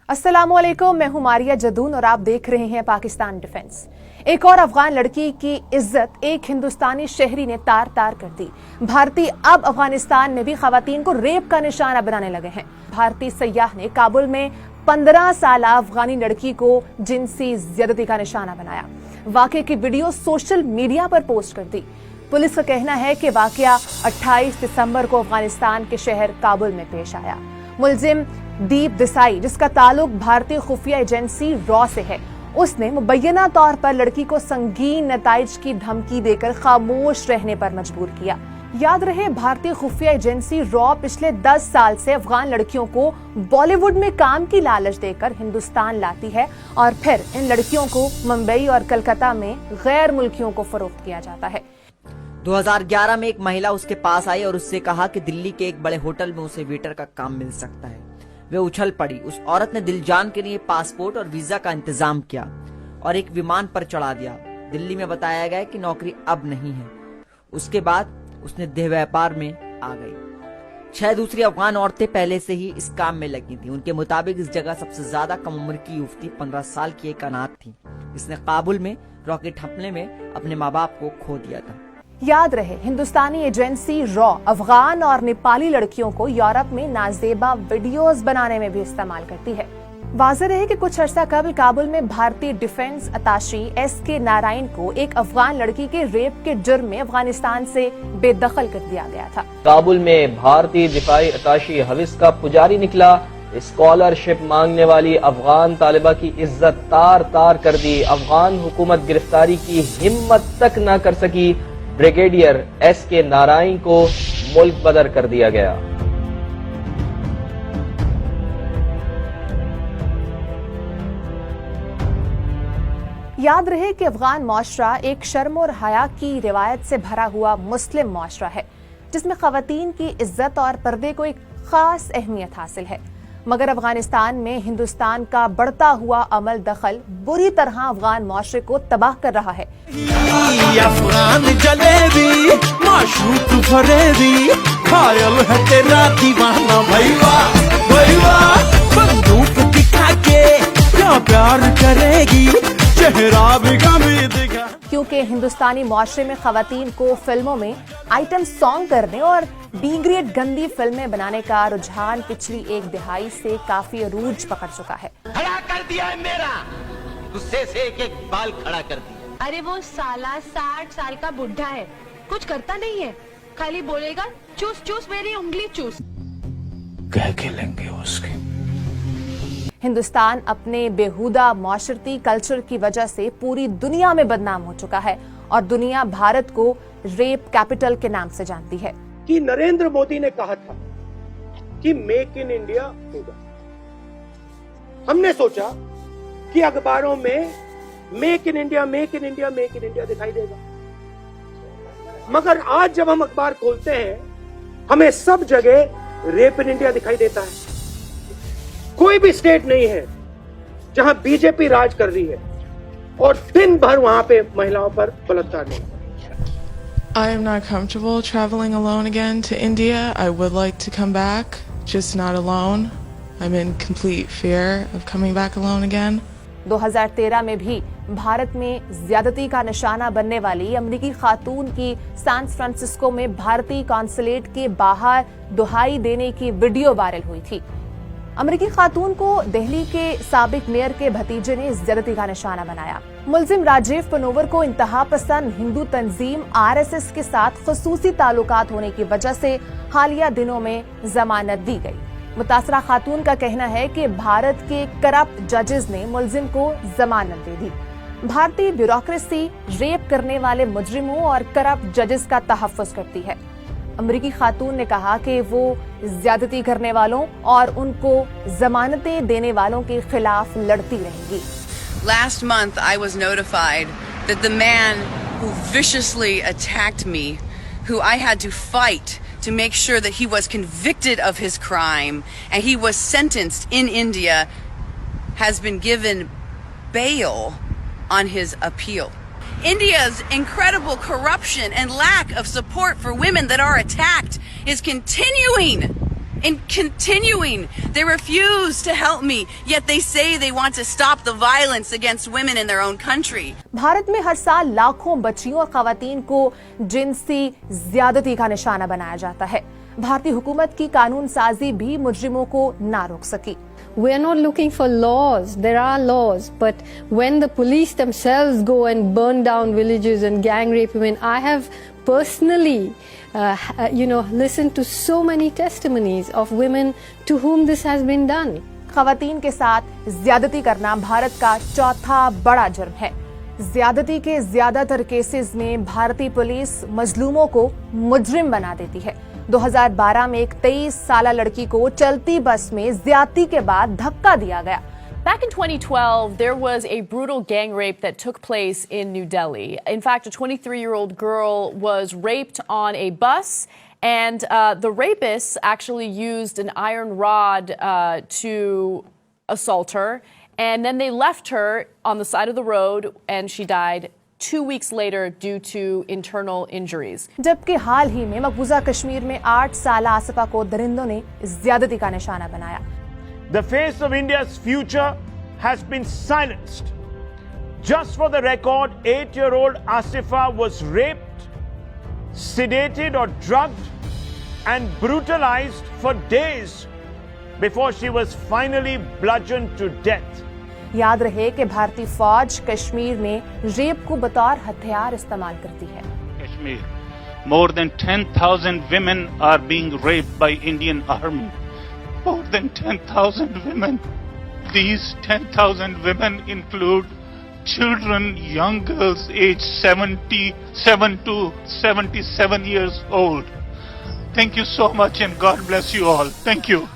अस्सलामुअलैकुम, मैं हूं मारिया जदून और आप देख रहे हैं पाकिस्तान डिफेंस। एक और अफगान लड़की की इज्जत एक हिंदुस्तानी शहरी ने तार तार कर दी। भारतीय अब अफगानिस्तान में भी खवातीन को रेप का निशाना बनाने लगे हैं। भारतीय सयाह ने काबुल में 15 साल अफगानी लड़की को जिनसी ज्यादती का निशाना बनाया। वाकये की वीडियो सोशल मीडिया पर पोस्ट कर दी। पुलिस का कहना है कि वाकया 28 दिसंबर को अफगानिस्तान के शहर काबुल में पेश आया। मुलजिम दीप देसाई, जिसका ताल्लुक भारतीय खुफिया एजेंसी रॉ से है, उसने मुबैना तौर पर लड़की को संगीन नताइज की धमकी देकर खामोश रहने पर मजबूर किया। याद रहे, भारतीय खुफिया एजेंसी रॉ पिछले 10 साल से अफगान लड़कियों को बॉलीवुड में काम की लालच देकर हिंदुस्तान लाती है और फिर इन लड़कियों को मुंबई और कलकत्ता में गैर मुल्कियों को फरोख्त किया जाता है। 2011 में एक महिला उसके पास आई और उससे कहा कि दिल्ली के एक बड़े होटल में उसे वेटर का काम मिल सकता है। वे उछल पड़ी। उस औरत ने दिल जान के लिए पासपोर्ट और वीजा का इंतजाम किया और एक विमान पर चढ़ा दिया। दिल्ली में बताया गया कि नौकरी अब नहीं है। उसके बाद उसने देह व्यापार में आ गई। 6 दूसरी अफगान औरतें पहले से ही इस काम में लगी थी। उनके मुताबिक इस जगह सबसे ज्यादा कम उम्र की युवती 15 साल की एक अनाथ थी, जिसने काबुल में रॉकेट हमले में अपने माँ बाप को खो दिया था। याद रहे, हिंदुस्तानी एजेंसी रॉ अफगान और नेपाली लड़कियों को यूरोप में नाजेबा वीडियोस बनाने में भी इस्तेमाल करती है। वाज़ेह रहे कि कुछ अर्सा कबल काबुल में भारतीय डिफेंस अताशी SK नारायण को एक अफगान लड़की के रेप के जुर्म में अफगानिस्तान से बेदखल कर दिया गया था। काबुल में भारतीय दिफाई अताशी हविस का पुजारी निकला। स्कॉलरशिप मांगने वाली अफगान तालिबा की इज्जत तार तार कर दी। अफगान हुकूमत गिरफ्तारी की हिम्मत तक न कर सकी। ब्रिगेडियर SK नारायण को मुल्क बदर कर दिया गया। याद रहे कि अफगान मुआशरा एक शर्म और हया की रिवायत से भरा हुआ मुस्लिम मुआशरा है, जिसमें खवातीन की इज्जत और पर्दे को एक खास अहमियत हासिल है। मगर अफगानिस्तान में हिंदुस्तान का बढ़ता हुआ अमल दखल बुरी तरह अफगान मुआशरे को तबाह कर रहा है। अफगान जलेबी माशूक फरेबी घायल है तेरा दीवाना भैया भैया बंदूक दिखा के क्या प्यार करेगी चेहरा भी गमी दिखा। क्योंकि हिंदुस्तानी मुआशरे में खवातीन को फिल्मों में आइटम सॉन्ग करने और बी ग्रेड गंदी फिल्में बनाने का रुझान पिछली एक दिहाई से काफी अरूज पकड़ चुका है। खड़ा कर दिया है मेरा, गुस्से से एक एक बाल खड़ा कर दिया। अरे वो साला 60 साल का बुढ़ा है, कुछ करता नहीं है, खाली बोलेगा चूस चूस मेरी उंगली चूस। कह के लेंगे उसके। हिंदुस्तान अपने बेहुदा माशरती कल्चर की वजह से पूरी दुनिया में बदनाम हो चुका है और दुनिया भारत को रेप कैपिटल के नाम से जानती है। कि नरेंद्र मोदी ने कहा था कि मेक इन इंडिया होगा। हमने सोचा कि अखबारों में make in India make in India make in India दिखाई देगा, मगर आज जब हम अखबार खोलते हैं हमें सब जगह रेप इन इंडिया दिखाई देता है। कोई भी स्टेट नहीं है जहां बीजेपी राज कर रही है और दिन भर वहां पे महिलाओं पर बलात्कार नहीं। I am not comfortable traveling alone again to India. I would like to come back, just not alone. I'm in complete fear of coming back alone again. 2013 में भी भारत में ज्यादती का निशाना बनने वाली अमेरिकी खातून की सैन फ्रांसिस्को में भारतीय कॉन्सुलेट के बाहर दुहाई देने की वीडियो वायरल हुई थी। अमेरिकी खातून को दिल्ली के साबिक मेयर के भतीजे ने ज्यादती का निशाना बनाया। मुलजिम राजीव पनोवर को इंतहा पसंद हिंदू तंजीम RSS के साथ खसूसी ताल्लुकात होने की वजह से हालिया दिनों में जमानत दी गई। मुतासरा खातून का कहना है कि भारत के करप्ट जजेस ने मुलजिम को जमानत दे दी। भारतीय ब्यूरोक्रेसी रेप करने वाले मुजरिमों और करप्ट जजेस का तहफ्फुज करती है। अमेरिकी खातून ने कहा कि वो ज्यादती करने वालों और उनको जमानतें देने वालों के खिलाफ लड़ती रहेंगी। Last month I was notified that the man who viciously attacked me, who I had to fight to make sure that he was convicted of his crime and he was sentenced in India, has been given bail on his appeal. India's incredible corruption and lack of support for women that are attacked is continuing. in continuing. They refuse to help me, yet they say they want to stop the violence against women in their own country. Bharat में हर साल लाखों बच्चियों और खवातीन को जिनसी ज्यादती का निशाना बनाया जाता है। भारतीय हुकूमत की कानून साजी भी मुजरिमों को ना रोक सकी। We are not looking for laws. There are laws, but when the police themselves go and burn down villages and gang rape women, I have personally, listened to so many testimonies of women to whom this has been done. खवातीन के साथ ज्यादती करना भारत का चौथा बड़ा जुर्म है। ज्यादती के ज्यादातर केसेस में भारतीय पुलिस मजलूमों को मुजरिम बना देती है। 2012 में एक 23 साला लड़की को चलती बस में ज्यादती के बाद धक्का दिया गया। Back in 2012, there was a brutal gang rape that took place in New Delhi. In fact, a 23-year-old girl was raped on a bus, and the rapists actually used an iron rod to assault her, and then they left her on the side of the road, and she died 2 weeks later due to internal injuries. जबकि हाल ही में मकबूजा कश्मीर में 8 साला आसिफा को दरिंदों ने ज्यादती का निशाना बनाया। The face of India's future has been silenced. Just for the record, 8-year-old Asifa was raped, sedated or drugged, and brutalized for days before she was finally bludgeoned to death. याद रहे कि भारतीय फौज कश्मीर में रेप को बतौर हथियार इस्तेमाल करती है। Kashmir, more than 10,000 women are being raped by Indian Army. More than 10,000 women. These 10,000 women include children, young girls aged 77 to 77 years old. Thank you so much and God bless you all. Thank you.